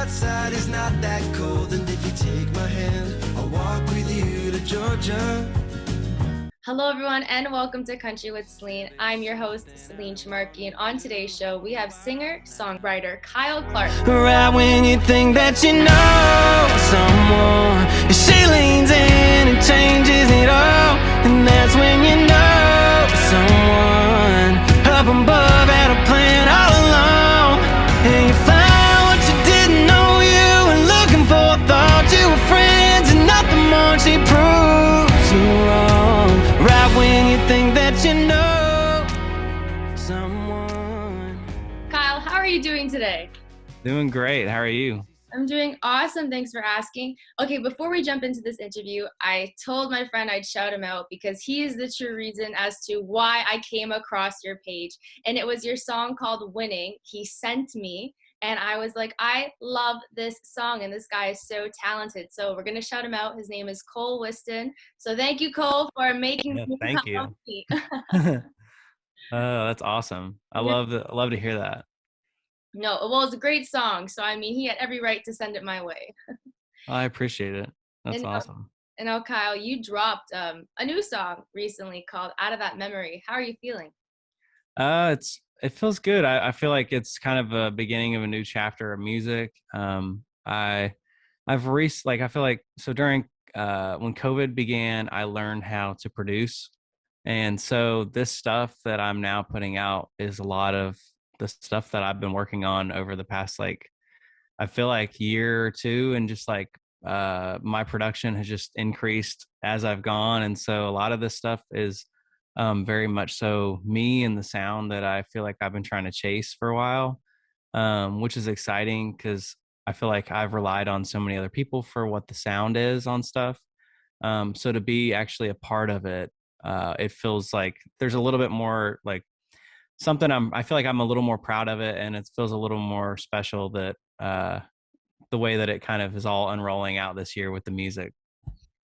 outside is not that cold, and if you take my hand, I'll walk with you to Georgia. Hello, everyone, and welcome to Country with Celine. I'm your host, Celine Chimarki, and on today's show, we have singer-songwriter Kyle Clark. Right when you think that you know someone, she leans in and changes it all, and that's when you know someone up above had a plan all along, and you found what you didn't know you were looking for, thought you were friends, and nothing more, she proves you wrong. Right when you think that you know someone. Kyle, how are you doing today? Doing great. How are you? I'm doing awesome. Thanks for asking. Okay, before we jump into this interview, I told my friend I'd shout him out because he is the true reason as to why I came across your page. And it was your song called Winning. He sent me. And I was like, I love this song, and this guy is so talented. So we're going to shout him out. His name is Cole Whiston. So thank you, Cole, for making me Thank you. happy. Oh, that's awesome. I love to hear that. No, well, it's a great song. So, I mean, he had every right to send it my way. I appreciate it. That's awesome. And now, Kyle, you dropped a new song recently called Out of That Memory. How are you feeling? It feels good. I feel like it's kind of a beginning of a new chapter of music. I feel like so during when COVID began, I learned how to produce, and so this stuff that I'm now putting out is a lot of the stuff that I've been working on over the past I feel like year or two, and just my production has just increased as I've gone, and so a lot of this stuff is very much so me and the sound that I feel like I've been trying to chase for a while, which is exciting because I feel like I've relied on so many other people for what the sound is on stuff. So to be actually a part of it, it feels like there's a little bit more like something I feel like I'm a little more proud of it, and it feels a little more special that the way that it kind of is all unrolling out this year with the music.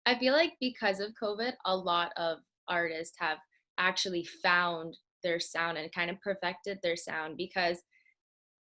I feel like because of COVID, a lot of artists have actually found their sound and kind of perfected their sound, because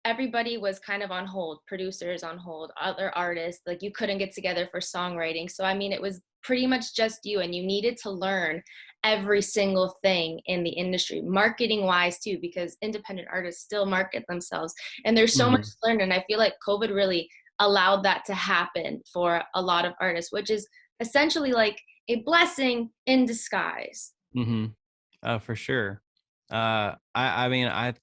everybody was kind of on hold, producers on hold, other artists, like you couldn't get together for songwriting. So, I mean, it was pretty much just you, and you needed to learn every single thing in the industry, marketing wise too, because independent artists still market themselves, and there's so much to learn. And I feel like COVID really allowed that to happen for a lot of artists, which is essentially like a blessing in disguise. Mm-hmm. For sure. I mean,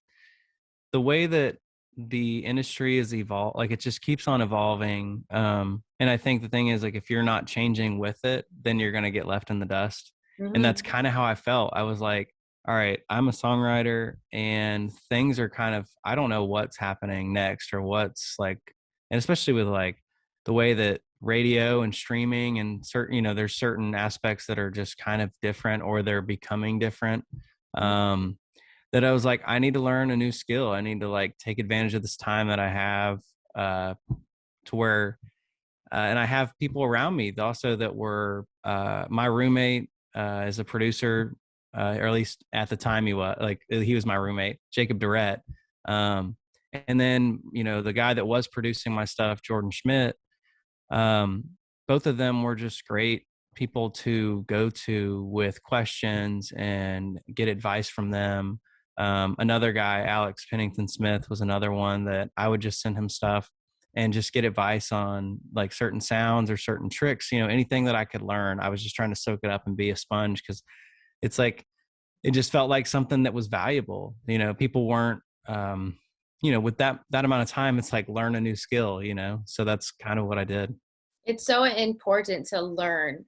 the way that the industry is evolved, like it just keeps on evolving. And I think the thing is, like, if you're not changing with it, then you're going to get left in the dust. Mm-hmm. And that's kind of how I felt. I was like, all right, I'm a songwriter, and things are kind of, I don't know what's happening next, or what's like, and especially with like the way that radio and streaming and certain, there's certain aspects that are just kind of different, or they're becoming different. That I was like, I need to learn a new skill. I need to like take advantage of this time that I have, to where, and I have people around me also that were, my roommate is a producer, or at least at the time he was my roommate, Jacob Durrett. And then, the guy that was producing my stuff, Jordan Schmidt, both of them were just great people to go to with questions and get advice from them. Another guy, Alex Pennington Smith, was another one that I would just send him stuff and just get advice on like certain sounds or certain tricks, anything that I could learn. I was just trying to soak it up and be a sponge, because it's like, it just felt like something that was valuable. People weren't, with that amount of time, it's like learn a new skill, so that's kind of what I did. It's so important to learn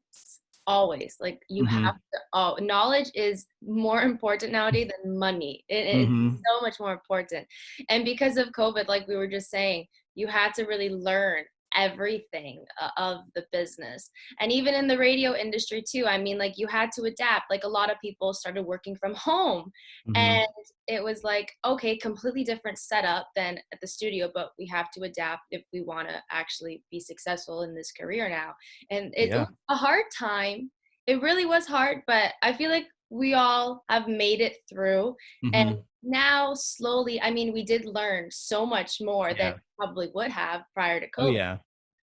always. Like you have to, knowledge is more important nowadays than money. It's so much more important. And because of COVID, like we were just saying, you had to really learn everything of the business. And even in the radio industry too, I mean, like you had to adapt. Like a lot of people started working from home, and it was like, okay, completely different setup than at the studio, but we have to adapt if we want to actually be successful in this career now. And it was a hard time. It really was hard, but I feel like we all have made it through. And now slowly, I mean, we did learn so much more than Yeah. probably would have prior to Oh COVID, yeah, for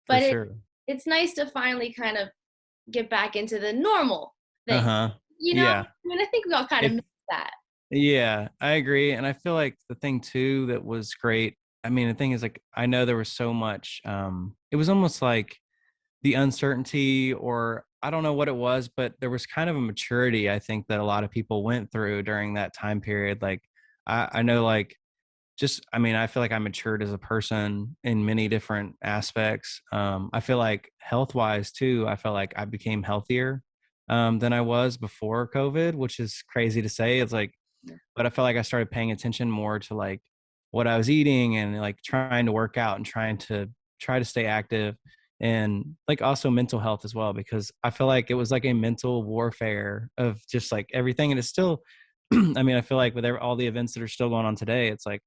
but sure. it's nice to finally kind of get back into the normal thing. Uh-huh. You know? Yeah. I mean, I think we all kind of If miss that. Yeah, I agree. And I feel like the thing too that was great. I mean, the thing is like I know there was so much it was almost like the uncertainty, or I don't know what it was, but there was kind of a maturity I think that a lot of people went through during that time period. Like I know like just I mean, I feel like I matured as a person in many different aspects. I feel like health wise too, I feel like I became healthier than I was before COVID, which is crazy to say. It's like, but I felt like I started paying attention more to like what I was eating and like trying to work out and try to stay active, and like also mental health as well, because I feel like it was like a mental warfare of just like everything. And it's still I mean, I feel like with all the events that are still going on today, it's like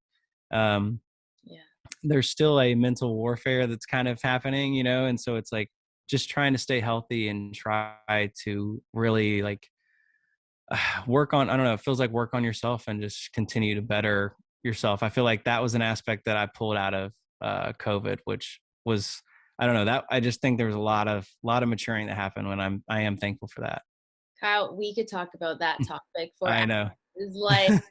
um Yeah. there's still a mental warfare that's kind of happening, and so it's like just trying to stay healthy and try to really like work on, I don't know, it feels like work on yourself and just continue to better yourself. I feel like that was an aspect that I pulled out of COVID, which was, I don't know, that I just think there was a lot of maturing that happened when I am thankful for that. Kyle, we could talk about that topic for I hours. know. Like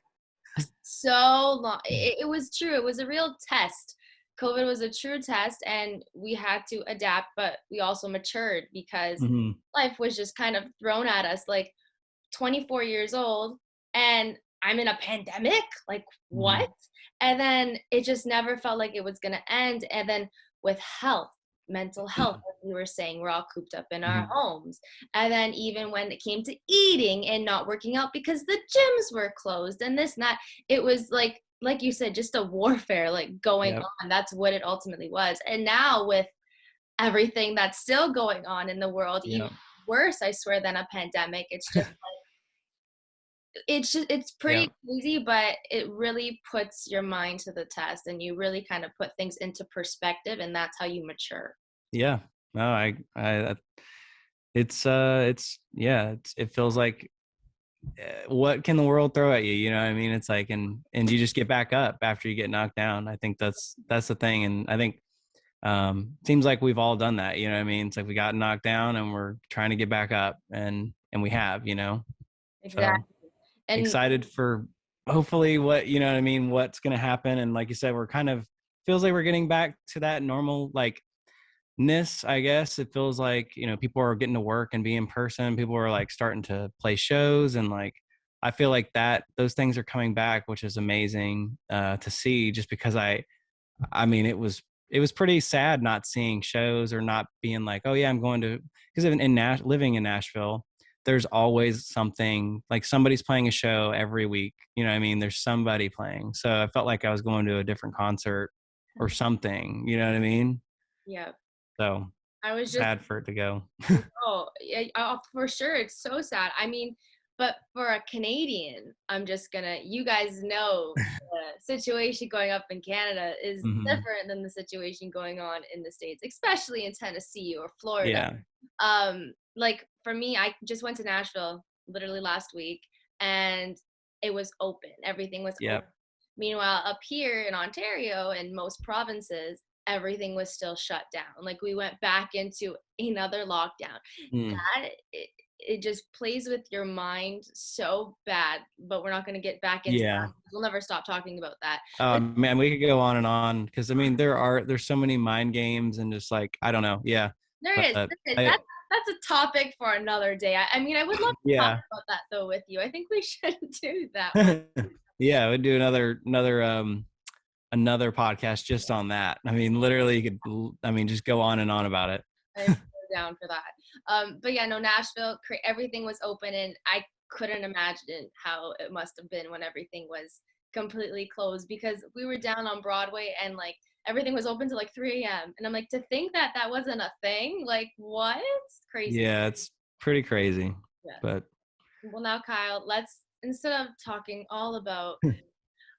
so long. It was true. It was a real test. COVID was a true test, and we had to adapt, but we also matured because Hmm. life was just kind of thrown at us. Like 24 years old, and I'm in a pandemic. Like, what? Hmm. And then it just never felt like it was going to end. And then with health, mental health, as we were saying, we're all cooped up in our Hmm. homes. And then even when it came to eating and not working out because the gyms were closed and this and that, it was like you said, just a warfare like going Yep. on. That's what it ultimately was. And now with everything that's still going on in the world, even Yep. worse, I swear, than a pandemic. It's pretty Yep. crazy, but it really puts your mind to the test and you really kind of put things into perspective, and that's how you mature. Yeah. No, it feels like what can the world throw at you? You know what I mean? It's like, and you just get back up after you get knocked down. I think that's the thing. And I think seems like we've all done that. You know what I mean? It's like we got knocked down and we're trying to get back up, and we have, so Exactly. And excited for hopefully what, what I mean, what's going to happen. And like you said, we're kind of feels like we're getting back to that normal like ness, I guess. It feels like, people are getting to work and be in person. People are like starting to play shows, and like I feel like that those things are coming back, which is amazing to see, just because I mean, it was pretty sad not seeing shows, or not being like, oh yeah, I'm going to, because living in Nashville, there's always something, like somebody's playing a show every week. You know what I mean? There's somebody playing. So I felt like I was going to a different concert or something. You know what I mean? yeah, So I was just sad for it to go. oh, yeah, oh, for sure. It's so sad. I mean, but for a Canadian, I'm just gonna, you guys know the situation going up in Canada is Hmm. different than the situation going on in the States, especially in Tennessee or Florida. Yeah. Like for me, I just went to Nashville literally last week, and it was open. Everything was open. Yep. Meanwhile, up here in Ontario and most provinces, everything was still shut down. Like we went back into another lockdown. Mm. It just plays with your mind so bad, but we're not going to get back into Yeah. that. We'll never stop talking about that. Oh But man, we could go on and on, because I mean there's so many mind games, and just like I don't know. Yeah. But there is. I That's a topic for another day. I mean, I would love to talk yeah. about that though with you. I think we should do that one. Yeah, we'd do another podcast just on that. I mean, literally you could, I mean, just go on and on about it. I'm so down for that. But yeah, no, Nashville, everything was open, and I couldn't imagine how it must have been when everything was completely closed, because we were down on Broadway and like everything was open to like 3 a.m. And I'm like, to think that that wasn't a thing, like what? Crazy. Yeah, it's pretty crazy. Yeah. But Well, now, Kyle, let's, instead of talking all about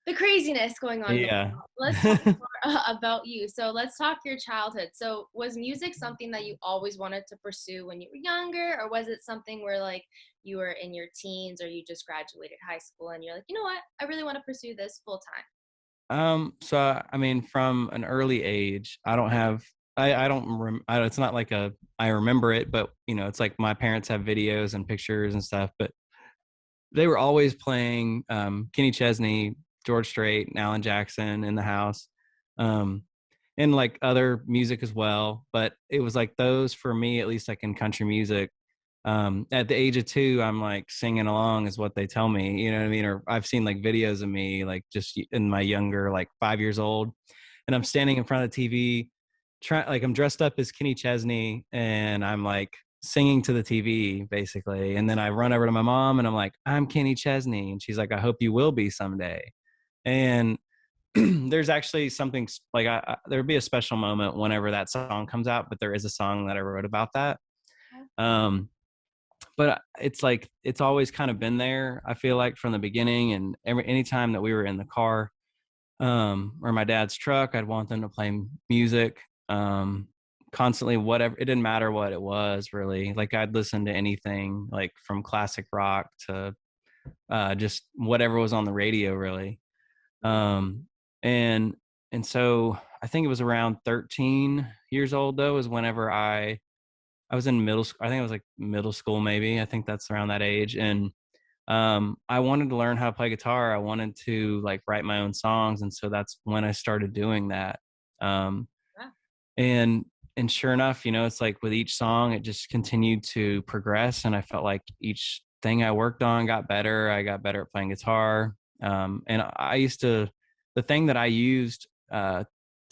the craziness going on. Yeah. Let's talk more about you. So let's talk your childhood. So was music something that you always wanted to pursue when you were younger, or was it something where like you were in your teens or you just graduated high school and you're like, you know what, I really want to pursue this full time? So I mean, from an early age, I don't it's not like I remember it, but you know, it's like my parents have videos and pictures and stuff, but they were always playing Kenny Chesney, George Strait, and Alan Jackson in the house. Um, and like other music as well, but it was like those for me, at least like in country music. At the age of 2, I'm like singing along is what they tell me, you know what I mean? Or I've seen like videos of me like just in my younger, like 5 years old, and I'm standing in front of the TV, like I'm dressed up as Kenny Chesney, and I'm like singing to the TV basically. And then I run over to my mom and I'm like, I'm Kenny Chesney, and she's like, I hope you will be someday. And there's actually something like there'd be a special moment whenever that song comes out, but there is a song that I wrote about that. Um, but it's like it's always kind of been there. I feel like from the beginning, and anytime that we were in the car, or my dad's truck, I'd want them to play music, constantly. Whatever, it didn't matter what it was really. Like I'd listen to anything, like from classic rock to just whatever was on the radio, really. Um, and and so I think it was around 13 years old though is whenever I was in middle school. I think it was like middle school maybe. I think that's around that age. And I wanted to learn how to play guitar. I wanted to like write my own songs, and so that's when I started doing that. Um, Yeah. and and sure enough, you know, it's like with each song, it just continued to progress, and I felt like each thing I worked on got better. I got better at playing guitar. And I used to, the thing that I used to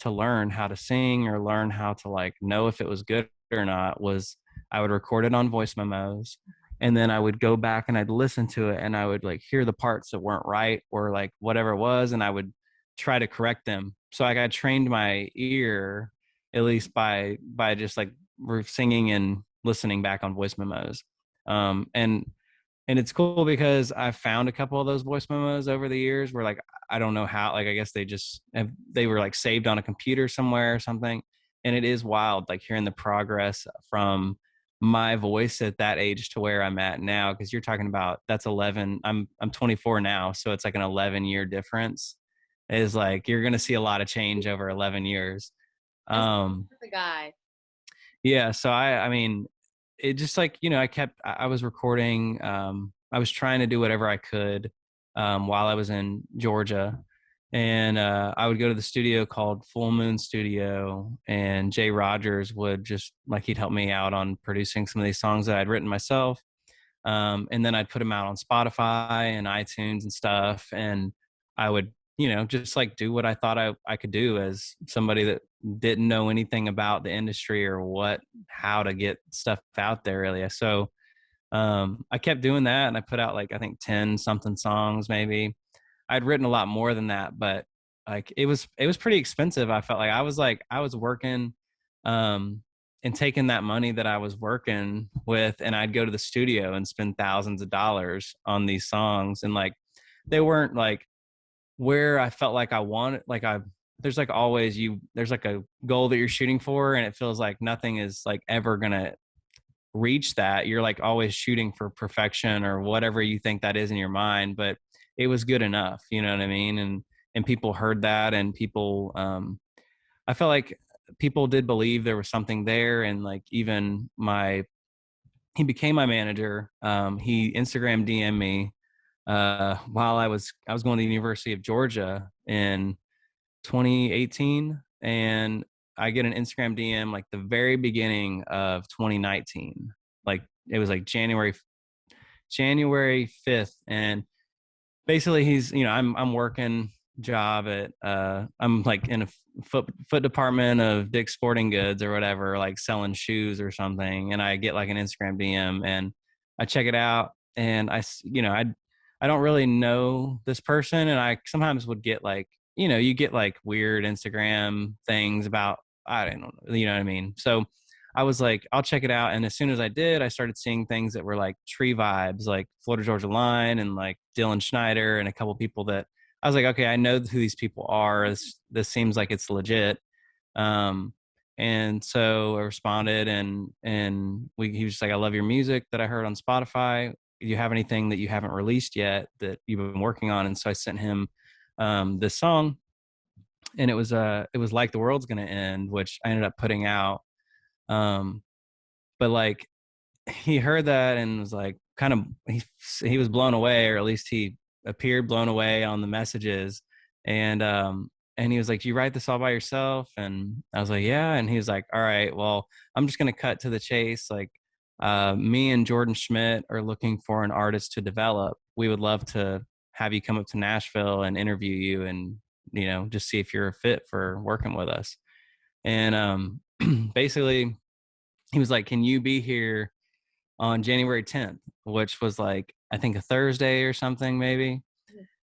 learn how to sing or learn how to like know if it was good or not was I would record it on voice memos, and then I would go back and I'd listen to it and I would like hear the parts that weren't right or like whatever it was, and I would try to correct them. So like I trained my ear at least by just like singing and listening back on voice memos. Um, and and it's cool because I found a couple of those voice memos over the years where like I don't know how, like I guess they were like saved on a computer somewhere or something. And it is wild like hearing the progress from my voice at that age to where I'm at now, because you're talking about that's 11. I'm 24 now, so it's like an 11-year difference. Is like you're going to see a lot of change over 11 years. That's um the guy. yeah, so I mean, it just like, you know, I was recording, I was trying to do whatever I could while I was in Georgia. And I would go to the studio called Full Moon Studio, and Jay Rogers would just like he'd help me out on producing some of these songs that I'd written myself. And then I'd put them out on Spotify and iTunes and stuff. And I would, you know, just like do what I thought I could do as somebody that didn't know anything about the industry or how to get stuff out there really. So I kept doing that, and I put out like I think 10 something songs maybe. I'd written a lot more than that, but like it was pretty expensive. I felt like I was working um and taking that money that I was working with, and I'd go to the studio and spend thousands of dollars on these songs, and like they weren't like where I felt like I wanted, like there's like always there's like a goal that you're shooting for, and it feels like nothing is like ever gonna reach that. You're like always shooting for perfection or whatever you think that is in your mind, but it was good enough, you know what I mean? And people heard that, and people I felt like people did believe there was something there. And like even he became my manager. He Instagram DM me while I was going to the University of Georgia in 2018, and I get an Instagram DM like the very beginning of 2019. Like it was like January 5th. And basically he's, you know, I'm working job at I'm like in a foot department of Dick's Sporting Goods or whatever, like selling shoes or something. And I get like an Instagram DM, and I check it out, and you know, I don't really know this person, and I sometimes would get like, you know, you get like weird Instagram things about, I don't know, you know what I mean? So I was like, I'll check it out. And as soon as I did, I started seeing things that were like tree vibes, like Florida Georgia Line and like Dylan Schneider and a couple people that I was like, okay, I know who these people are. This seems like it's legit. Um, and so I responded, and he was just like, I love your music that I heard on Spotify. Do you have anything that you haven't released yet that you've been working on? And so I sent him this song, and it was Like the World's Gonna End, which I ended up putting out. Um, but like he heard that and was like kind of he was blown away, or at least he appeared blown away on the messages. And he was like, "Do you write this all by yourself?" And I was like, "Yeah." And he was like, "All right, well, I'm just gonna cut to the chase. Like, me and Jordan Schmidt are looking for an artist to develop. We would love to have you come up to Nashville and interview you, and just see if you're a fit for working with us." And basically he was like, "Can you be here on January 10th?" Which was like, I think a Thursday or something, maybe.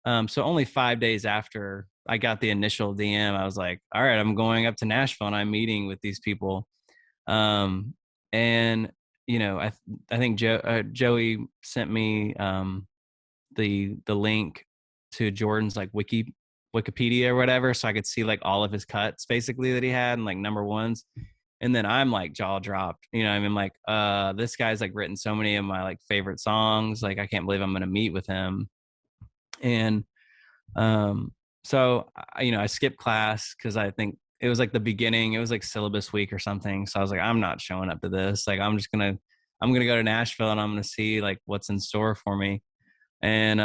So only 5 days after I got the initial DM, I was like, all right, I'm going up to Nashville and I'm meeting with these people. And I think Joey sent me the link to Jordan's like Wikipedia or whatever, so I could see like all of his cuts basically that he had and like number ones. And then I'm like jaw dropped, I mean, like, this guy's like written so many of my like favorite songs. Like, I can't believe I'm going to meet with him. And, so I skipped class cause I think it was like the beginning, it was like syllabus week or something. So I was like, I'm not showing up to this. Like, I'm going to go to Nashville and I'm going to see like what's in store for me. And,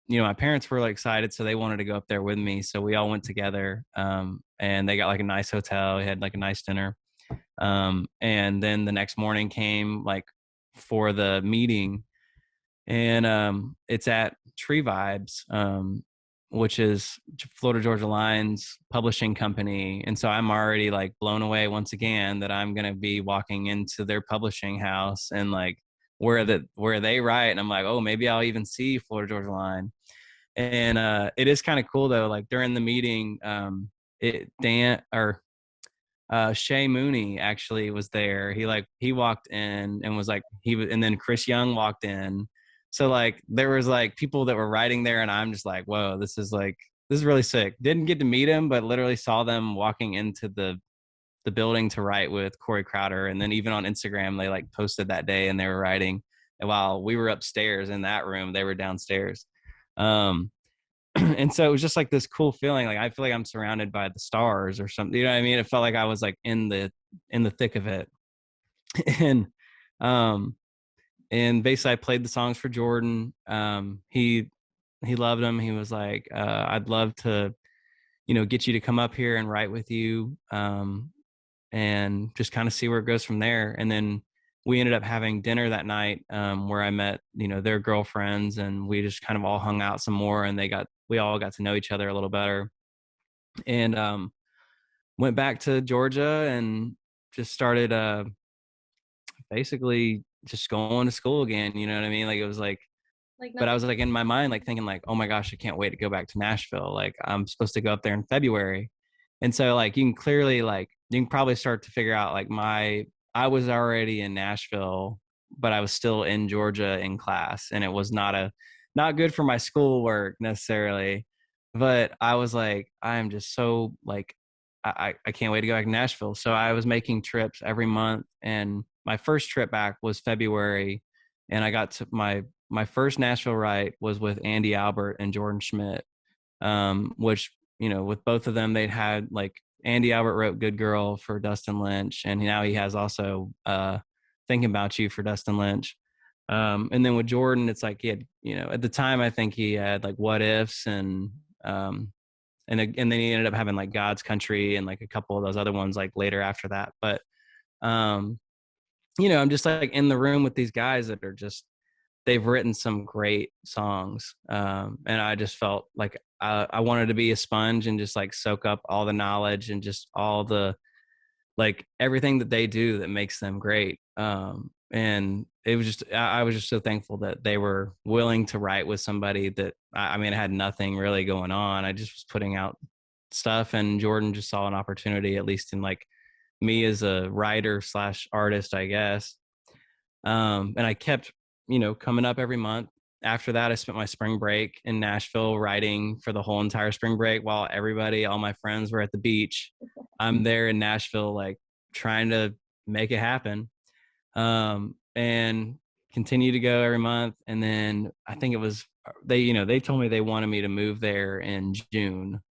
my parents were like excited, so they wanted to go up there with me. So we all went together, and they got like a nice hotel. We had like a nice dinner. And then the next morning came like for the meeting, and it's at Tree Vibes, which is Florida Georgia Line's publishing company. And so I'm already like blown away once again that I'm going to be walking into their publishing house and like where they write. And I'm like, oh, maybe I'll even see Florida Georgia Line. And it is kind of cool though. Like during the meeting, Shay Mooney actually was there. He walked in and was like and then Chris Young walked in. So like there was like people that were writing there, and I'm just like, whoa, this is really sick. Didn't get to meet him, but literally saw them walking into the building to write with Corey Crowder. And then even on Instagram, they like posted that day and they were writing. And while we were upstairs in that room, they were downstairs. And so it was just like this cool feeling. Like I feel like I'm surrounded by the stars or something. You know what I mean? It felt like I was like in the thick of it. And um and basically I played the songs for Jordan. He loved them. He was like, I'd love to, get you to come up here and write with you. And just kind of see where it goes from there. And then we ended up having dinner that night, where I met, their girlfriends, and we just kind of all hung out some more, and we all got to know each other a little better. And went back to Georgia and just started basically just going to school again. You know what I mean? Like it was like, Like but I was nothing. like in my mind, like thinking like, oh my gosh, I can't wait to go back to Nashville. Like I'm supposed to go up there in February. And so like you can probably start to figure out like I was already in Nashville, but I was still in Georgia in class, and it was not good for my schoolwork necessarily. But I was like, I am just so like I can't wait to go back to Nashville. So I was making trips every month, and my first trip back was February, and I got to my first Nashville write was with Andy Albert and Jordan Schmidt, which, with both of them, they'd had like Andy Albert wrote Good Girl for Dustin Lynch, and now he has also Thinking About You for Dustin Lynch. And then with Jordan, it's like he had, at the time, I think he had like What Ifs um, and then he ended up having like God's Country and like a couple of those other ones like later after that. But um, I'm just like in the room with these guys that are just they've written some great songs. And I just felt like I wanted to be a sponge and just like soak up all the knowledge and just all the like everything that they do that makes them great. And it was just I was just so thankful that they were willing to write with somebody that I mean I had nothing really going on. I just was putting out stuff, and Jordan just saw an opportunity, at least in like me as a writer slash artist, I guess. And I kept coming up every month, after that, I spent my spring break in Nashville writing for the whole entire spring break while all my friends were at the beach. I'm there in Nashville, like trying to make it happen. And continue to go every month. And then I think it was, they told me they wanted me to move there in June.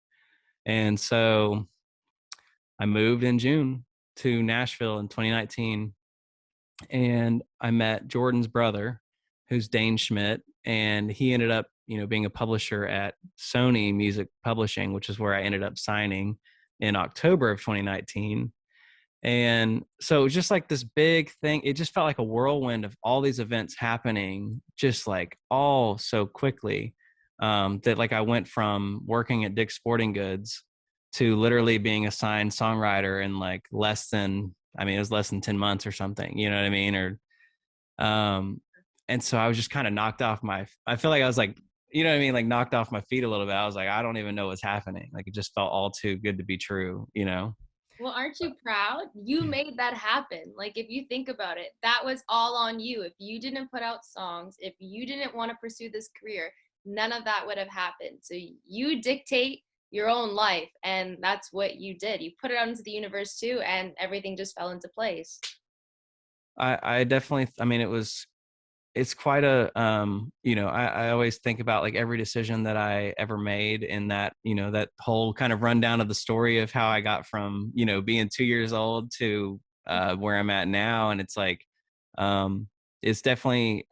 And so I moved in June to Nashville in 2019. And I met Jordan's brother, who's Dane Schmidt, and he ended up, being a publisher at Sony Music Publishing, which is where I ended up signing in October of 2019. And so it was just like this big thing. It just felt like a whirlwind of all these events happening, just like all so quickly, that like I went from working at Dick's Sporting Goods to literally being a signed songwriter in like it was less than 10 months or something, you know what I mean? And so I was just kind of I feel like I was like, you know what I mean? Like knocked off my feet a little bit. I was like, I don't even know what's happening. Like it just felt all too good to be true, you know? Well, aren't you proud? You made that happen. Like, if you think about it, that was all on you. If you didn't put out songs, if you didn't want to pursue this career, none of that would have happened. So you dictate your own life, and that's what you did. You put it out into the universe too, and everything just fell into place. I definitely, I mean, it's quite a, I always think about like every decision that I ever made in that, that whole kind of rundown of the story of how I got from, being 2 years old to where I'm at now. And it's like, it's definitely,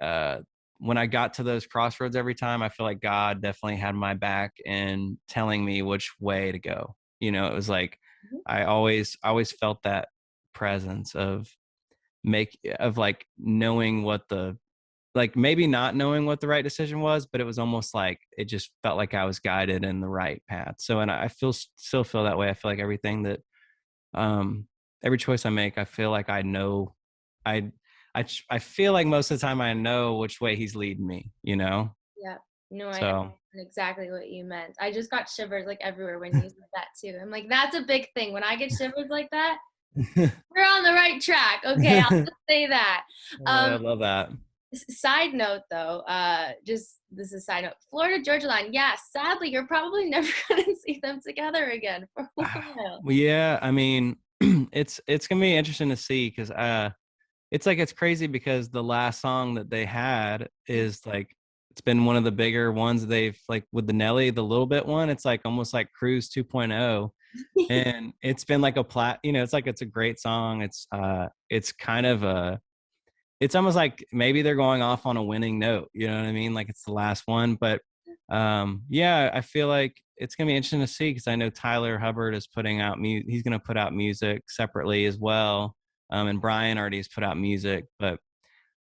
when I got to those crossroads every time, I feel like God definitely had my back and telling me which way to go. It was like, Mhm. I always felt that presence of like knowing like maybe not knowing what the right decision was, but it was almost like it just felt like I was guided in the right path. So, and I still feel that way. I feel like every choice I make, I feel like I know, I, I feel like most of the time I know which way he's leading me, Yeah. No, I So, understand exactly what you meant. I just got shivers like everywhere when you said that too. I'm like, that's a big thing. When I get shivers like that, we're on the right track. Okay, I'll just say that. I Um, love that. Side note though, just this is a side note. Florida Georgia Line, yeah, sadly you're probably never gonna see them together again for a while. Well, yeah, I mean, it's gonna be interesting to see because it's crazy because the last song that they had is like it's been one of the bigger ones they've like with the Nelly, the little bit one. It's like almost like Cruise 2.0, and it's been like it's like it's a great song. It's kind of it's almost like maybe they're going off on a winning note, you know what I mean? Like it's the last one, but yeah, I feel like it's gonna be interesting to see because I know Tyler Hubbard is he's gonna put out music separately as well, and Brian already has put out music, but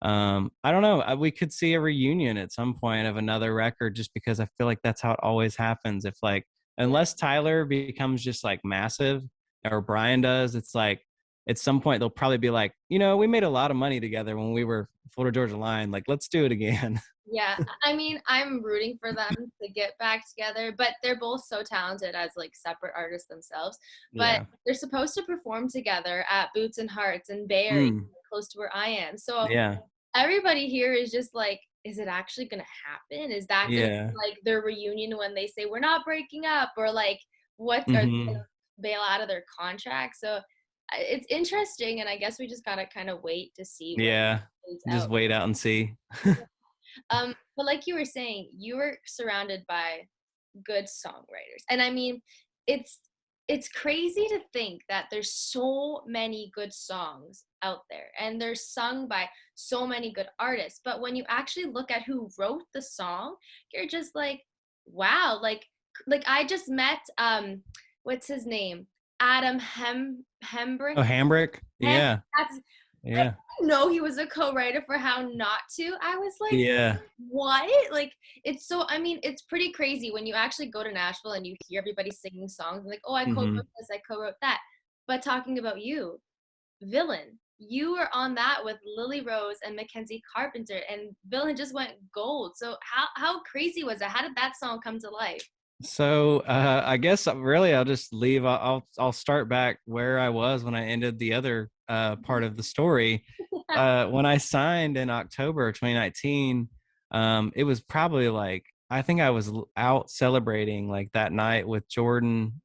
I don't know. We could see a reunion at some point of another record just because I feel like that's how it always happens. If like, unless Tyler becomes just like massive or Brian does, it's like at some point they'll probably be like, we made a lot of money together when we were Florida Georgia Line. Like, let's do it again. Yeah, I mean, I'm rooting for them to get back together, but they're both so talented as like separate artists themselves. But Yeah. they're supposed to perform together at Boots and Hearts in Bay Area, Mm, close to where I am. So yeah. everybody here is just like, is it actually gonna happen? Is that gonna Yeah. be like their reunion when they say we're not breaking up, or like are they Hmm. gonna bail out of their contract? So it's interesting, and I guess we just gotta kind of wait to see where it Yeah. plays Just out. wait out and see. But like you were saying, you were surrounded by good songwriters. And I mean, it's it's crazy to think that there's so many good songs out there and they're sung by so many good artists. But when you actually look at who wrote the song, you're just like, wow, like I just met what's his name? Adam Hembrick. Oh, Hambrick. Hem Yeah. that's I Yeah. didn't know he was a co-writer for How Not To. I was like, Yeah. what? Like, it's so, I mean, it's pretty crazy when you actually go to Nashville and you hear everybody singing songs like, oh, I co-wrote Hmm. this, I co-wrote that. But talking about you, Villain, you were on that with Lily Rose and Mackenzie Carpenter, and Villain just went gold. So how crazy was it? How did that song come to life? So I guess really I'll just leave. I'll start back where I was when I ended the other part of the story. When I signed in October of 2019, It was probably like, I think I was out celebrating like that night with Jordan,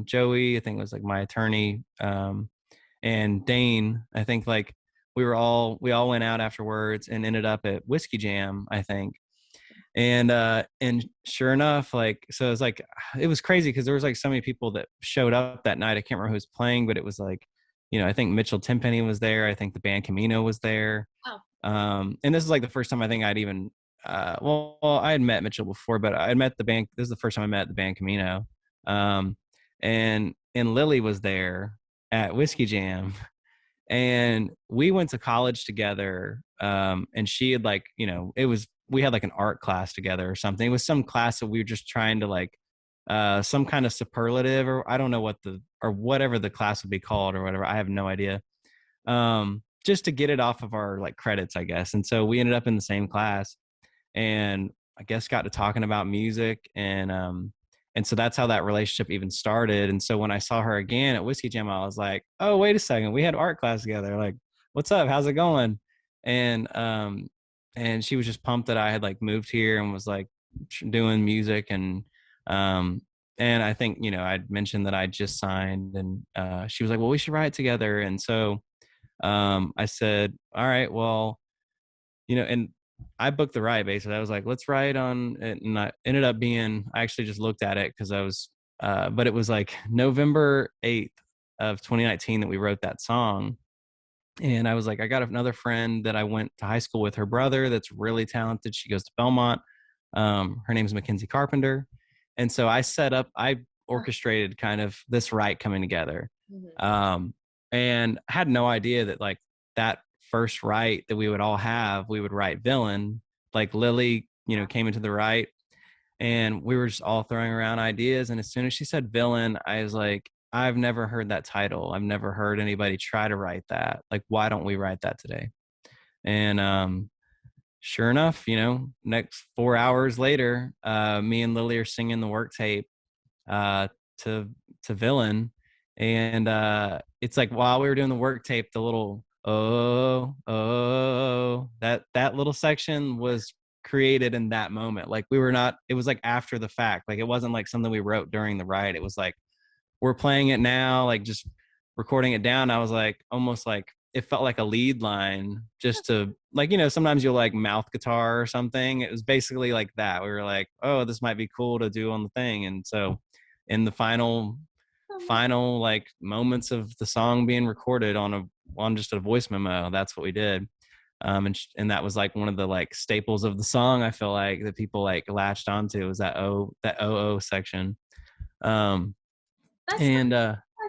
Joey, I think it was like my attorney, and Dane. I think like we all went out afterwards and ended up at Whiskey Jam, I think. And sure enough, like, so it was like, it was crazy because there was like so many people that showed up that night. I can't remember who was playing, but it was like, I think Mitchell Tenpenny was there. I think the band Camino was there. Oh, And this is like the first time I think I'd even well, I had met Mitchell before, but I had met the band. This is the first time I met the band Camino. Um, and Lily was there at Whiskey Jam, and we went to college together. And she had like, we had like an art class together or something. It was some class that we were just trying to like some kind of superlative, or I don't know what or whatever the class would be called or whatever. I have no idea. Just to get it off of our like credits, I guess. And so we ended up in the same class, and I guess got to talking about music, and so that's how that relationship even started. And so when I saw her again at Whiskey Jam, I was like, oh, wait a second, we had art class together. Like, what's up? How's it going? And she was just pumped that I had like moved here and was like doing music. And I think, I'd mentioned that I just signed, and she was like, well, we should write together. And so I said, all right, well, and I booked the ride basically. I was like, let's ride on it. And I ended up I actually just looked at it because I was, but it was like November 8th of 2019 that we wrote that song. And I was like, I got another friend that I went to high school with, her brother, that's really talented. She goes to Belmont. Her name's Mackenzie Carpenter. And so I orchestrated kind of this write coming together. mm-hmm. And I had no idea that like that first write that we would all have, we would write villain. Like Lily, came into the write, and we were just all throwing around ideas. And as soon as she said villain, I was like, I've never heard that title. I've never heard anybody try to write that. Like, why don't we write that today? And sure enough, next 4 hours later, me and Lily are singing the work tape to villain. And it's like while we were doing the work tape, the little that little section was created in that moment. Like it was like after the fact. Like it wasn't like something we wrote during the ride. It was like we're playing it now, like just recording it down. I was like almost like it felt like a lead line just to like, sometimes you'll like mouth guitar or something. It was basically like that. We were like, oh, this might be cool to do on the thing. And so in the final like moments of the song being recorded on just a voice memo, that's what we did. And that was like one of the like staples of the song. I feel like that people like latched onto was that OO section. That's And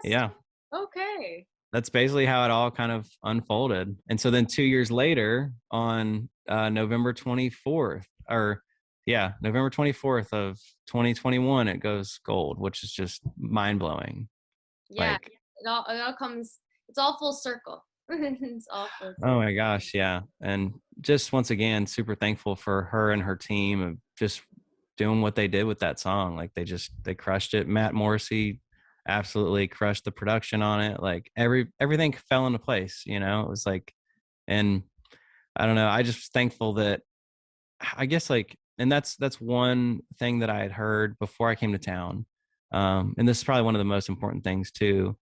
yeah. Okay. that's basically how it all kind of unfolded. And so then 2 years later, on November 24th, November 24th of 2021, it goes gold, which is just mind blowing. Yeah, Like, it all comes. It's all full circle. It's all full circle. oh my gosh, yeah. And just once again, super thankful for her and her team of just doing what they did with that song. Like they crushed it. Matt Morrissey absolutely crushed the production on it. Like everything fell into place, it was like, and I don't know, I just thankful that I guess like, and that's one thing that I had heard before I came to town. And this is probably one of the most important things too.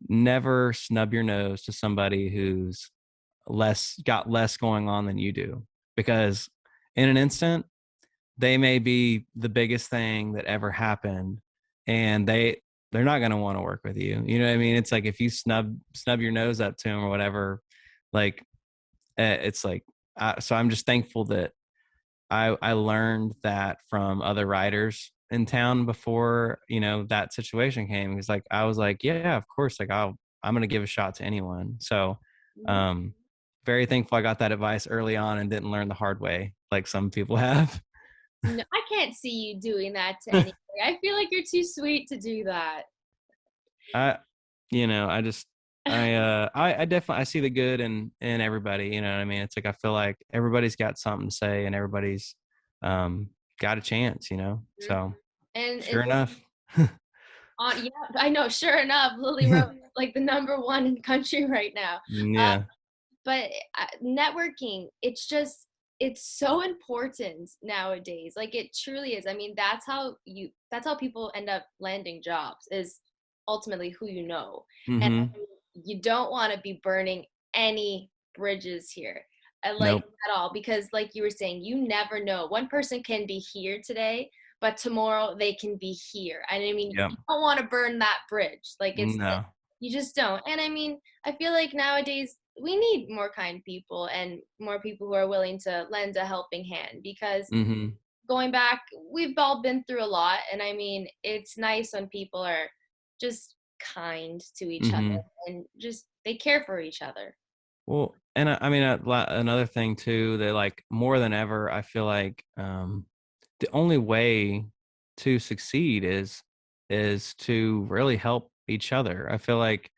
Never snub your nose to somebody who's got less going on than you do, because in an instant they may be the biggest thing that ever happened, and they're not going to want to work with you. You know what I mean? It's like if you snub your nose up to them or whatever, like it's like so I'm just thankful that I learned that from other writers in town before, that situation came. It's like, I was like, yeah, of course. Like I'm going to give a shot to anyone. So, very thankful I got that advice early on and didn't learn the hard way like some people have. No, I can't see you doing that to anybody. I feel like you're too sweet to do that. I definitely, I see the good in everybody, you know what I mean? It's like, I feel like everybody's got something to say and everybody's got a chance, so And sure enough. yeah, I know, sure enough, Lily Rose is like the #1 in country right now. Yeah. But networking, it's just it's so important nowadays. Like it truly is. I mean, that's how people end up landing jobs, is ultimately who you know. And Mm-hmm. you don't want to be burning any bridges here. Like Nope. at all, because like you were saying, you never know. One person can be here today, but tomorrow they can be here. And I mean, Yep. you don't want to burn that bridge. Like No. you just don't. And I mean, I feel like nowadays we need more kind people and more people who are willing to lend a helping hand, because Mm-hmm. going back, we've all been through a lot. And I mean, it's nice when people are just kind to each other Mm-hmm. and just they care for each other. Well, and I mean, another thing too, that like more than ever, I feel like the only way to succeed is to really help each other. I feel like,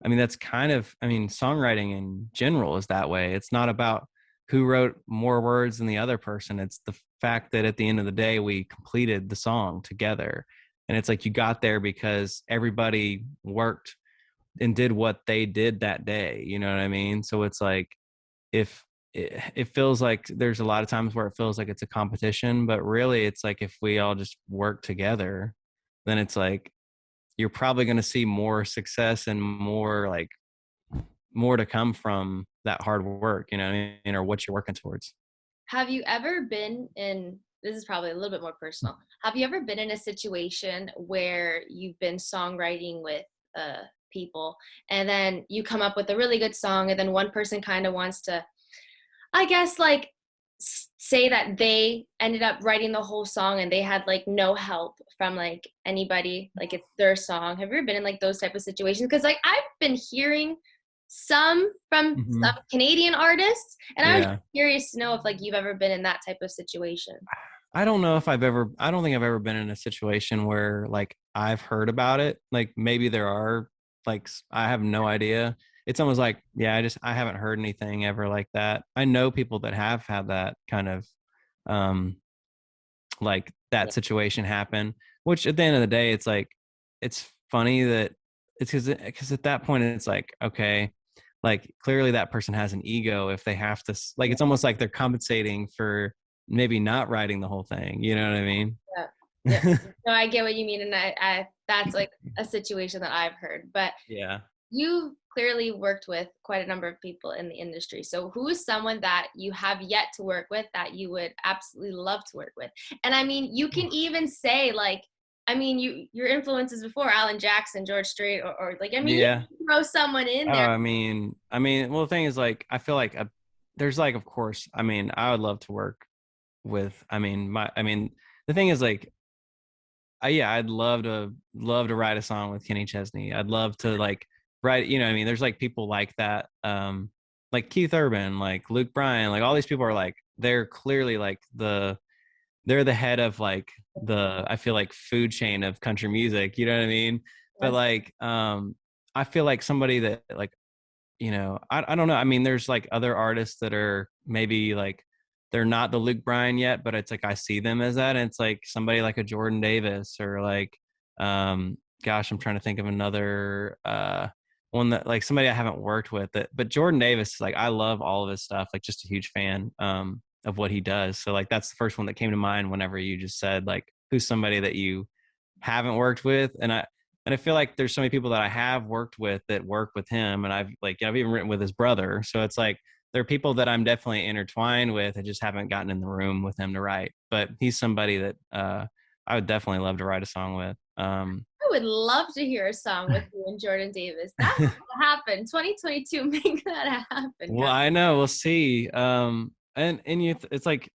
I mean, that's kind of, I mean, songwriting in general is that way. It's not about who wrote more words than the other person. It's the fact that at the end of the day, we completed the song together. And it's like you got there because everybody worked and did what they did that day. You know what I mean? So it's like, if it feels like there's a lot of times where it feels like it's a competition, but really it's like if we all just work together, then it's like you're probably going to see more success and more like more to come from that hard work, you know what I mean, or what you're working towards. Have you ever been in, this is probably a little bit more personal. Have you ever been in a situation where you've been songwriting with people, and then you come up with a really good song, and then one person kind of wants to, I guess, like say that they ended up writing the whole song and they had like no help from like anybody, like it's their song. Have you ever been in like those type of situations? Because like I've been hearing some from Hmm. some Canadian artists, and I was Yeah. curious to know if like you've ever been in that type of situation. I don't know if I don't think I've ever been in a situation where like I've heard about it. Like maybe there are, like, I have no idea. It's almost like, yeah, I haven't heard anything ever like that. I know people that have had that kind of, um, like Yeah. that situation happen, which at the end of the day, it's like, it's funny that it's because at that point, it's like, okay, like clearly that person has an ego if they have to, like, it's almost like they're compensating for maybe not writing the whole thing. You know what I mean? Yeah. Yeah. No, I get what you mean. And I that's like a situation that I've heard. But Yeah. you clearly worked with quite a number of people in the industry. So who is someone that you have yet to work with that you would absolutely love to work with? And I mean, you can even say like, I mean, your influences before Alan Jackson, George Strait, or like, I mean, you Yeah. can throw someone in Oh, there. well, the thing is, like, I feel like there's like, of course, I mean, I would love to work with, I mean, the thing is, like, yeah, I'd love to write a song with Kenny Chesney. I'd love to like write, you know what I mean? There's like people like that, like Keith Urban, like Luke Bryan, like all these people are like, they're clearly like they're the head of like I feel like food chain of country music, you know what I mean? But Yes. like, I feel like somebody that like, I don't know. I mean, there's like other artists that are maybe like they're not the Luke Bryan yet, but it's like I see them as that. And it's like somebody like a Jordan Davis or like, gosh, I'm trying to think of another one that like somebody I haven't worked with that, but Jordan Davis, like I love all of his stuff, like just a huge fan of what he does. So like that's the first one that came to mind whenever you just said like who's somebody that you haven't worked with. And I feel like there's so many people that I have worked with that work with him, and I've even written with his brother. So it's like there are people that I'm definitely intertwined with. I just haven't gotten in the room with him to write. But he's somebody that I would definitely love to write a song with. I would love to hear a song with you and Jordan Davis. That has to happen. 2022, make that happen, Well, guys. I know we'll see. And it's like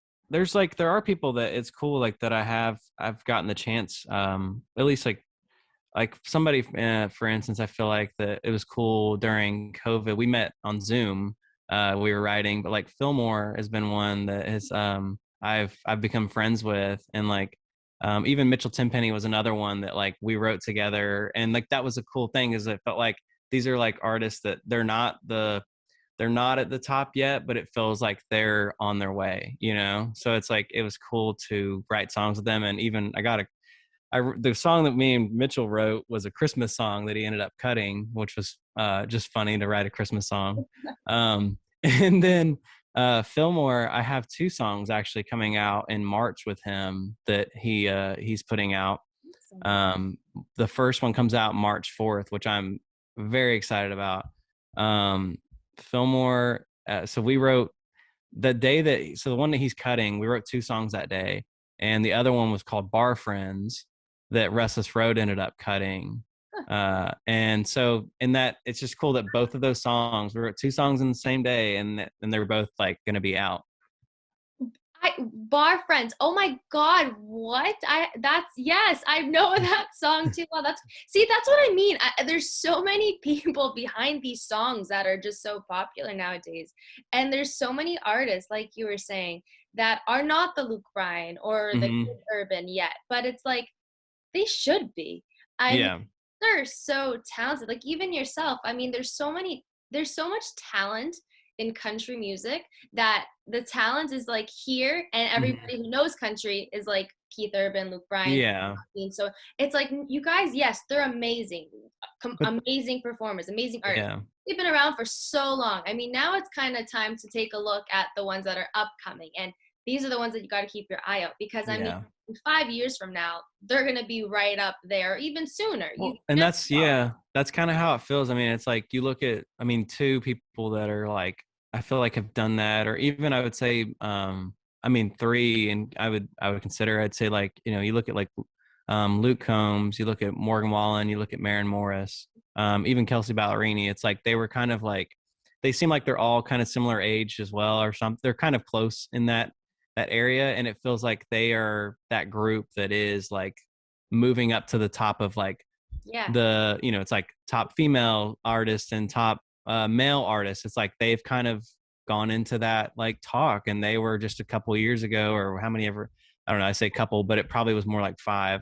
there are people that it's cool like that I've gotten the chance at least like somebody for instance, I feel like that it was cool during COVID. We met on Zoom. We were writing, but like Fillmore has been one that has I've become friends with, and like even Mitchell Tenpenny was another one that like we wrote together, and like that was a cool thing is it felt like these are like artists that they're not at the top yet, but it feels like they're on their way, you know? So it's like, it was cool to write songs with them. And even the song that me and Mitchell wrote was a Christmas song that he ended up cutting, which was just funny to write a Christmas song. And then Fillmore, I have 2 songs actually coming out in March with him that he's putting out. Awesome. Um, the first one comes out March 4th, which I'm very excited about. Fillmore, so we wrote the day that, so the one that he's cutting, we wrote 2 songs that day, and the other one was called Bar Friends that Restless Road ended up cutting. And so in that, it's just cool that both of those songs, we wrote 2 songs in the same day, and they were both like going to be out. Bar Friends. Oh my God, what? That's yes, I know that song too well. That's what I mean. There's so many people behind these songs that are just so popular nowadays, and there's so many artists, like you were saying, that are not the Luke Bryan or the Hmm. Kid Urban yet, but it's like they should be. I mean, Yeah. they're so talented. Like even yourself. I mean, there's so much talent in country music that the talent is like here, and Hmm. everybody who knows country is like Keith Urban, Luke Bryan. Yeah. So it's like you guys, yes, they're amazing, But amazing performers, amazing artists. yeah. They've been around for so long. I mean, now it's kind of time to take a look at the ones that are upcoming, and these are the ones that you got to keep your eye out because I mean, Yeah. in 5 years from now, they're gonna be right up there, even sooner. You Well, and never that's, know. yeah, that's kind of how it feels. I mean, it's like you look at, I mean, 2 people that are like, I feel like have done that, or even I would say, I mean, 3, and I would consider, I'd say like, you look at like, Luke Combs, you look at Morgan Wallen, you look at Maren Morris, even Kelsey Ballerini. It's like they were kind of like, they seem like they're all kind of similar age as well, or something. They're kind of close in that area, and it feels like they are that group that is like moving up to the top of like Yeah, it's like top female artists and top male artists. It's like they've kind of gone into that like talk, and they were just a couple years ago, or how many ever, I don't know, I say couple, but it probably was more like 5.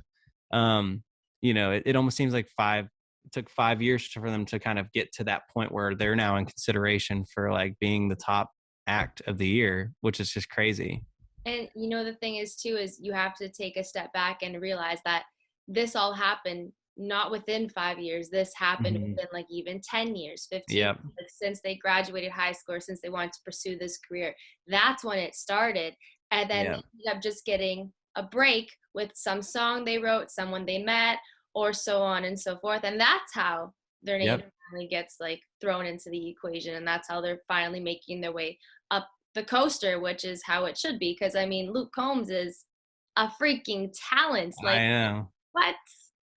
um it almost seems like 5, it took 5 years for them to kind of get to that point where they're now in consideration for like being the top act of the year, which is just crazy. and the thing is too is you have to take a step back and realize that this all happened not within 5 years. This happened Hmm. within like even 10 years, 15 Yep. years, like, since they graduated high school, or since they wanted to pursue this career. That's when it started. And then they Yeah. ended up just getting a break with some song they wrote, someone they met, or so on and so forth. And that's how their name Yep. finally gets like thrown into the equation. And that's how they're finally making their way up the coaster, which is how it should be. Because I mean, Luke Combs is a freaking talent. Like, I know. what?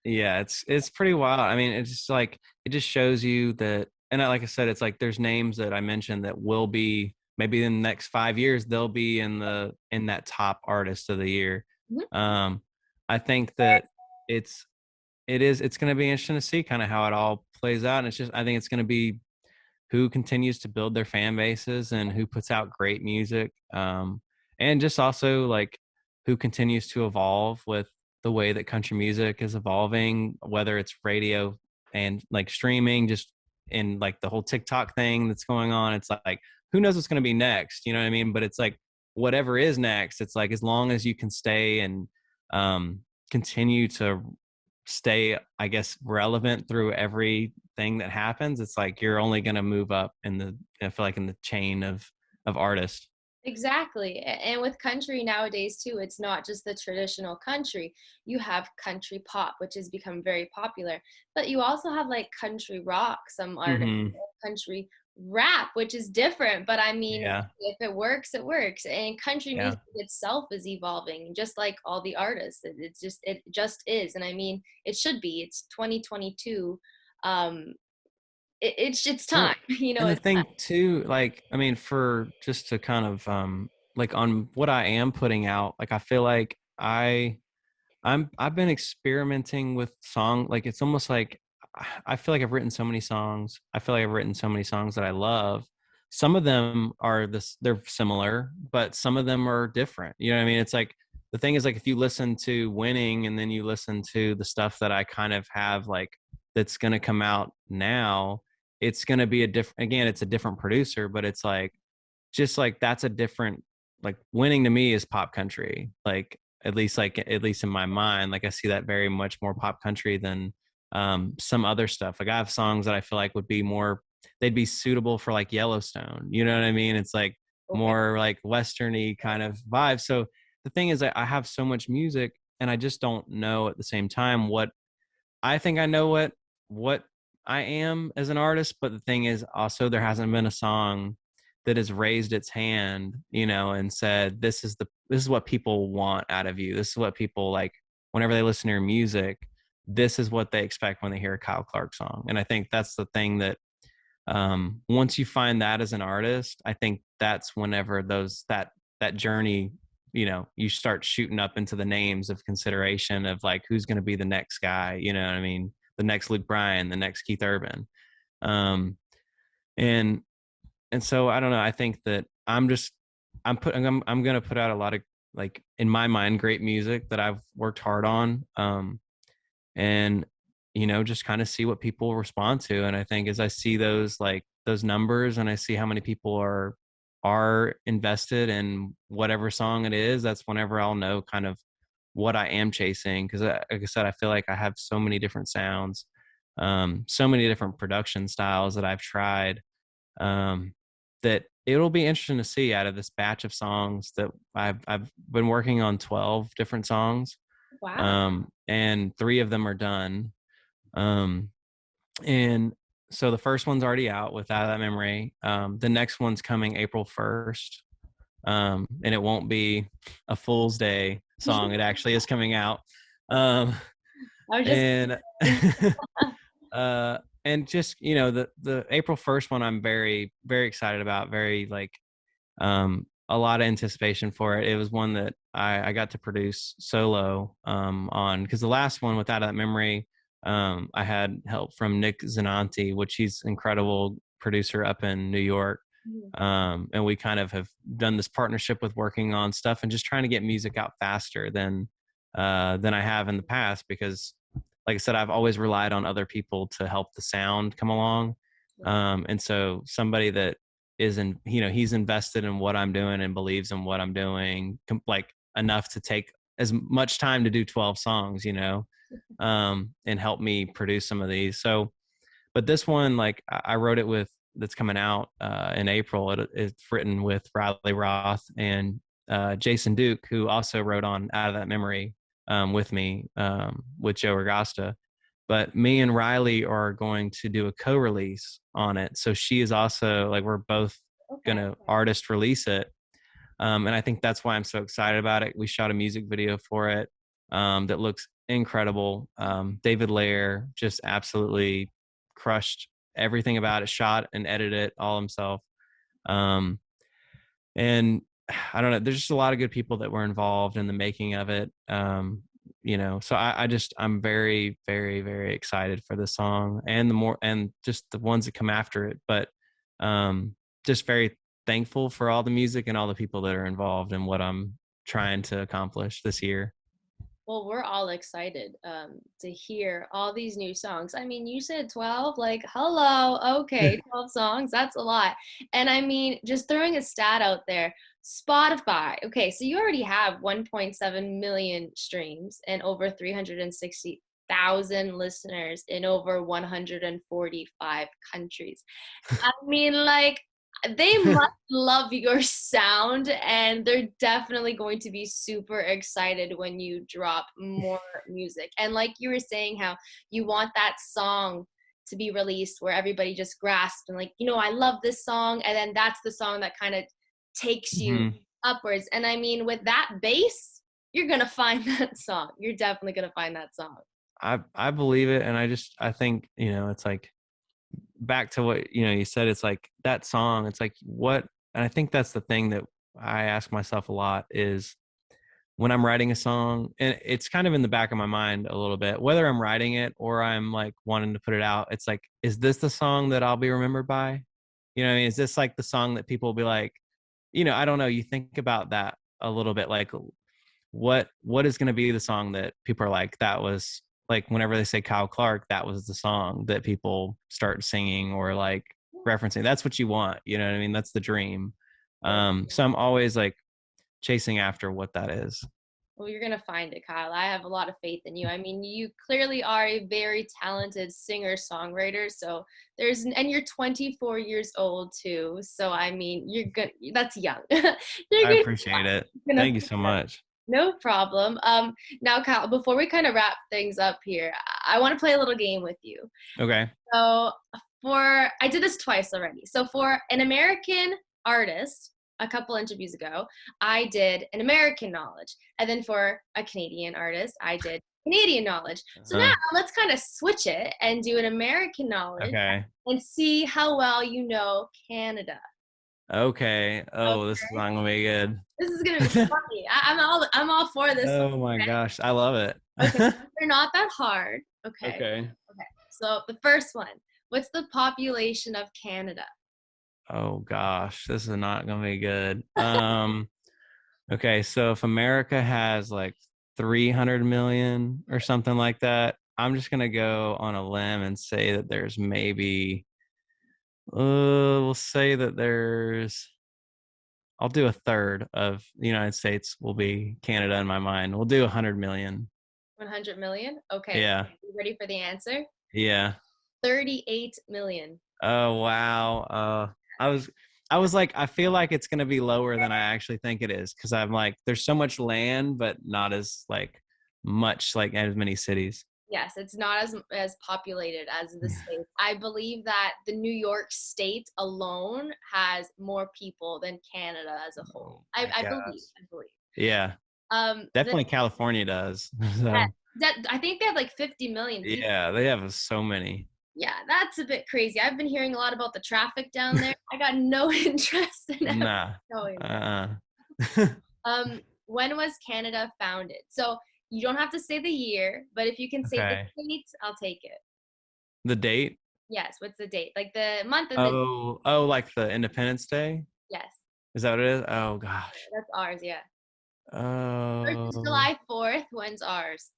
Yeah, it's pretty wild. I mean, it's just like, it just shows you that, and like I said, it's like there's names that I mentioned that will be maybe in the next 5 years they'll be in that top artist of the year. Mhm. Um, I think that it's going to be interesting to see kind of how it all plays out, and it's just, I think it's going to be who continues to build their fan bases and who puts out great music, and just also like who continues to evolve with the way that country music is evolving, whether it's radio and like streaming, just in like the whole TikTok thing that's going on. It's like, who knows what's going to be next, you know what I mean? But it's like, whatever is next, it's like, as long as you can stay and um continue to stay, I guess, relevant through everything that happens, it's like you're only going to move up in the, I feel like, in the chain of artists. Exactly. And with country nowadays too, it's not just the traditional country. You have country pop, which has become very popular, but you also have like country rock, some artists, Hmm. country rap, which is different. But I mean, Yeah. if it works, it works. And country Yeah. music itself is evolving, just like all the artists. It just is. And I mean, it should be. It's 2022. Um, it's time. Well, and the It's time. thing too, like, I mean, for just to kind of like on what I am putting out, like I feel like I've been experimenting with song, like it's almost like I feel like I've written so many songs. I feel like I've written so many songs that I love. Some of them are this, they're similar, but some of them are different. You know what I mean? It's like, the thing is, like, if you listen to Winning and then you listen to the stuff that I kind of have like that's going to come out now, it's going to be a different, again, it's a different producer, but it's like, just like, that's a different, like, Winning to me is pop country, like at least in my mind, like I see that very much more pop country than some other stuff. Like I have songs that I feel like would be more, they'd be suitable for like Yellowstone, you know what I mean? It's like Okay. more like Westerny kind of vibe. So the thing is, I have so much music, and I just don't know at the same time what I think I know what I am as an artist. But the thing is, also there hasn't been a song that has raised its hand, and said, this is what people want out of you. This is what people like whenever they listen to your music. This is what they expect when they hear a Kyle Clark song. And I think that's the thing that, once you find that as an artist, I think that's whenever that journey, you start shooting up into the names of consideration of like who's going to be the next guy, you know what I mean? The next Luke Bryan, the next Keith Urban. Um, and and so I don't know. I think that I'm going to put out a lot of, like, in my mind, great music that I've worked hard on. And just kind of see what people respond to. And I think as I see those numbers, and I see how many people are invested in whatever song it is, that's whenever I'll know kind of what I am chasing. Because like I said, I feel like I have so many different sounds, so many different production styles that I've tried, that it'll be interesting to see out of this batch of songs that I've been working on 12 different songs, Wow. and 3 of them are done. Um, and so the first one's already out with Out of That Memory. The next one's coming April 1st. And it won't be a Fool's Day song. It actually is coming out. I was just And and just, the April 1st one, I'm very, very excited about, very like, a lot of anticipation for it. It was one that I got to produce solo, on, because the last one, Without That Memory, I had help from Nick Zinanti, which he's incredible producer up in New York. And we kind of have done this partnership with working on stuff and just trying to get music out faster than I have in the past, because like I said, I've always relied on other people to help the sound come along. And so somebody that isn't, he's invested in what I'm doing and believes in what I'm doing, like enough to take as much time to do 12 songs, and help me produce some of these. So, but this one, like I wrote it with, that's coming out in April. It's written with Riley Roth and Jason Duke, who also wrote on Out of That Memory, with me, with Joe Ragasta. But me and Riley are going to do a co-release on it. So she is also like, we're both going to artist release it. And I think that's why I'm so excited about it. We shot a music video for it, that looks incredible. David Lair just absolutely crushed everything about it, shot and edited it all himself. And I don't know, there's just a lot of good people that were involved in the making of it. So I'm very, very, very excited for the song and just the ones that come after it. But just very thankful for all the music and all the people that are involved in what I'm trying to accomplish this year. Well, we're all excited to hear all these new songs. I mean, you said 12, like, hello, okay, 12 songs, that's a lot. And I mean, just throwing a stat out there, Spotify, okay, so you already have 1.7 million streams and over 360,000 listeners in over 145 countries. I mean, like, they must love your sound, and they're definitely going to be super excited when you drop more music. And like you were saying, how you want that song to be released where everybody just grasps and like, I love this song, and then that's the song that kind of takes you upwards. And I mean, with that bass, you're gonna find that song. You're definitely gonna find that song. I believe it. And I think, it's like, back to what you said, it's like that song, it's like what, and I think that's the thing that I ask myself a lot is when I'm writing a song, and it's kind of in the back of my mind a little bit, whether I'm writing it or I'm like wanting to put it out, it's like, is this the song that I'll be remembered by? You know what I mean? Is this like the song that people will be like, I don't know, you think about that a little bit, like what is going to be the song that people are like, that was like, whenever they say Kyle Clark, that was the song that people start singing or like referencing. That's what you want. You know what I mean? That's the dream. So I'm always like chasing after what that is. Well, you're gonna find it, Kyle. I have a lot of faith in you. I mean, you clearly are a very talented singer-songwriter. So and you're 24 years old too. So I mean, you're good. That's young. You're I gonna, appreciate it. gonna Thank you so much. no problem. Now, Kyle, before we kind of wrap things up here, I want to play a little game with you. Okay. So I did this twice already. So for an American artist, a couple interviews ago, I did an American knowledge. And then for a Canadian artist, I did Canadian knowledge. So now let's kind of switch it and do an American knowledge Okay. and see how well you know Canada. Okay. Oh, this is not gonna be good. This is gonna be funny. I'm all for this. Oh my gosh, I love it. Okay, they're not that hard. Okay. Okay. So the first one, what's the population of Canada? Oh gosh, this is not gonna be good. Okay, so if America has like 300 million or something like that, I'm just gonna go on a limb and say that there's maybe, we'll say that I'll do a third of the United States will be Canada in my mind. We'll do 100 million. 100 million? Okay. Yeah. You ready for the answer? Yeah. 38 million. Oh wow. I was like, I feel like it's gonna be lower than I actually think it is, because I'm like, there's so much land, but not as like much like as many cities. Yes, it's not as populated as the States. I believe that the New York State alone has more people than Canada as a whole. Oh my I gosh. believe. Yeah. Definitely California does. So I think they have like 50 million people. yeah, they have so many. Yeah, that's a bit crazy. I've been hearing a lot about the traffic down there. I got no interest in ever Nah. going. When was Canada founded? So you don't have to say the year, but if you can say Okay. the date, I'll take it. The date? Yes, what's the date? Like the month and the Oh, like the Independence Day? yes. Is that what it is? Oh gosh. That's ours, yeah. Oh. July 4th, when's ours?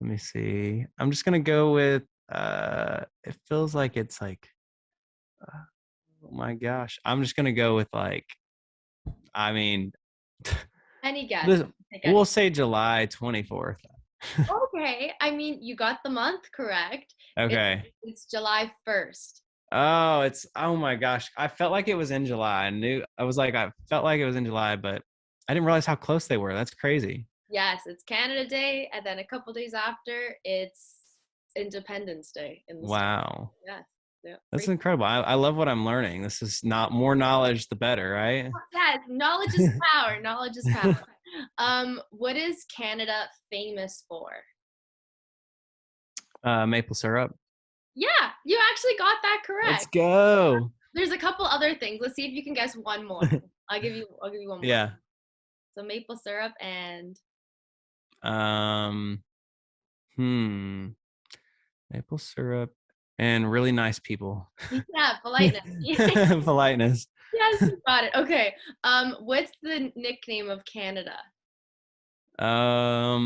Let me see. I'm just gonna go with it feels like it's like oh my gosh. I'm just gonna go with like, I mean, Any guess? we'll say July 24th. Okay. I mean, you got the month correct. Okay. It's July 1st. Oh my gosh. I felt like it was in July. I felt like it was in July, but I didn't realize how close they were. That's crazy. Yes, it's Canada Day, and then a couple days after, it's Independence Day. Wow. Yes. Yeah. That's incredible. I love what I'm learning. This is not more knowledge, the better, right? Yeah, knowledge is power. Knowledge is power. What is Canada famous for? Maple syrup. Yeah, you actually got that correct. Let's go. There's a couple other things. Let's see if you can guess one more. I'll give you one more. Yeah. So maple syrup and maple syrup and really nice people. yeah, politeness. Politeness. Yes, you got it. Okay. What's the nickname of Canada? Oh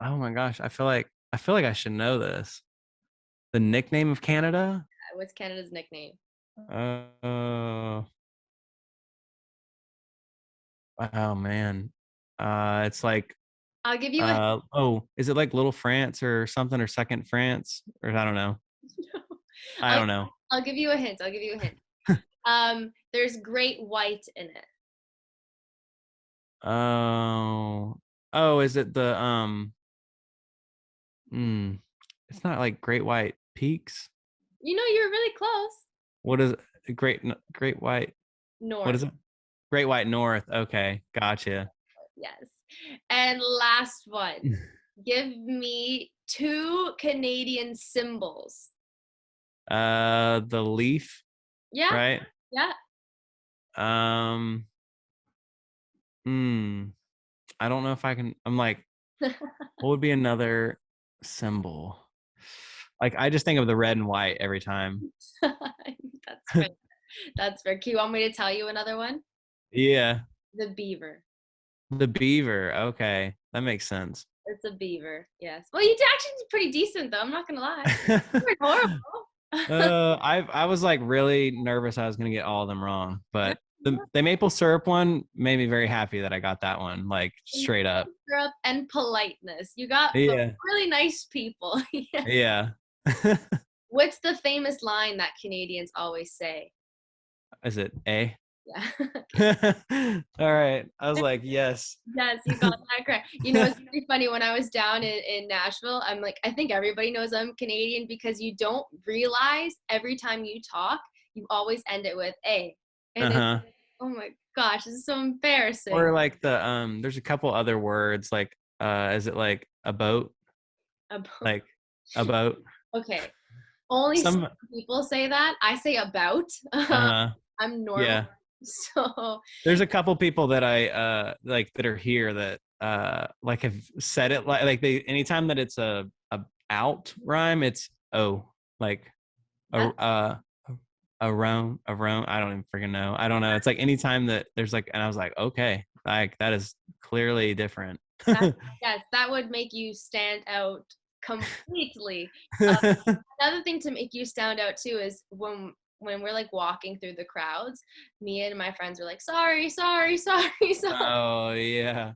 my gosh, I feel like I should know this. The nickname of Canada? What's Canada's nickname? Oh man. It's like I'll give you is it like Little France or something, or Second France, or I don't know. I don't know. I'll give you a hint. There's Great White in it. Oh, is it the it's not like Great White Peaks. You know, you're really close. What is it? Great White North. What is it? Great White North. Okay, gotcha. Yes. And last one. Give me 2 Canadian symbols. The leaf. Yeah. Right? Yeah. I don't know if I can. I'm like, what would be another symbol? Like, I just think of the red and white every time. That's fair. That's fair. Do you want me to tell you another one? Yeah. The beaver. The beaver. Okay, that makes sense. It's a beaver. Yes. Well, you actually did pretty decent, though. I'm not gonna lie. You were horrible. I was like really nervous I was gonna get all of them wrong, but the maple syrup one made me very happy that I got that one, like straight up. Syrup and politeness. You got Yeah. really nice people. Yeah. What's the famous line that Canadians always say? Is it A? Yeah. All right. I was like, yes. Yes, you got that correct. You know, it's really funny. When I was down in Nashville, I'm like, I think everybody knows I'm Canadian because you don't realize every time you talk, you always end it with A. And Uh-huh. it's, oh my gosh, this is so embarrassing. Or like there's a couple other words like is it like a boat? Like a boat? Okay. Only some people say that. I say about. Uh-huh. I'm normal. Yeah. So There's a couple people that I like that are here that like have said it like they anytime that it's a out rhyme, it's like around I don't even freaking know. I don't know. It's like anytime that there's like, and I was like, okay, like that is clearly different. yes, that would make you stand out completely. Another thing to make you stand out too is when we're like walking through the crowds, me and my friends are like, sorry. Oh yeah.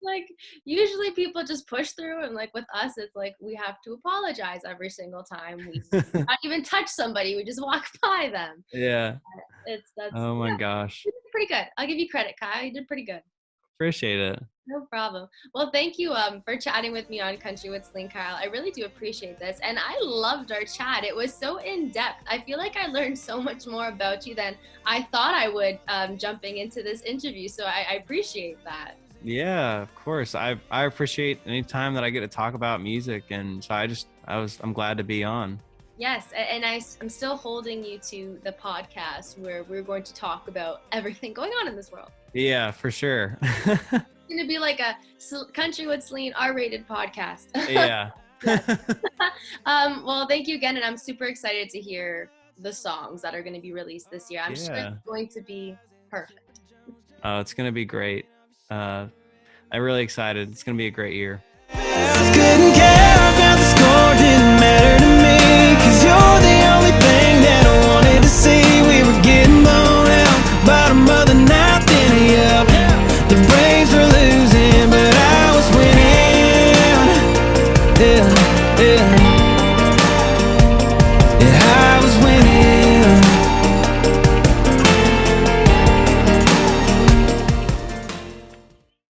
Like usually people just push through, and like with us, it's like we have to apologize every single time we not even touch somebody, we just walk by them. Yeah. That's Oh my gosh. you did pretty good. I'll give you credit, Kai. You did pretty good. Appreciate it. No problem. Well, thank you for chatting with me on Country with Celine, Kyle. I really do appreciate this. And I loved our chat. It was so in-depth. I feel like I learned so much more about you than I thought I would jumping into this interview. So I appreciate that. Yeah, of course. I appreciate any time that I get to talk about music. And so I'm glad to be on. Yes, and I'm still holding you to the podcast where we're going to talk about everything going on in this world. Yeah, for sure. It's going to be like a Country with Celine R-rated podcast. Yeah. Well, thank you again, and I'm super excited to hear the songs that are going to be released this year. I'm sure it's going to be perfect. Oh, it's going to be great. I'm really excited. It's going to be a great year. Couldn't care about the score, didn't matter to me, 'cause you're the only thing that I wanted to see. We were getting blown out, bottom of the ninth inning up. The Braves were losing, but I was winning. Yeah. And I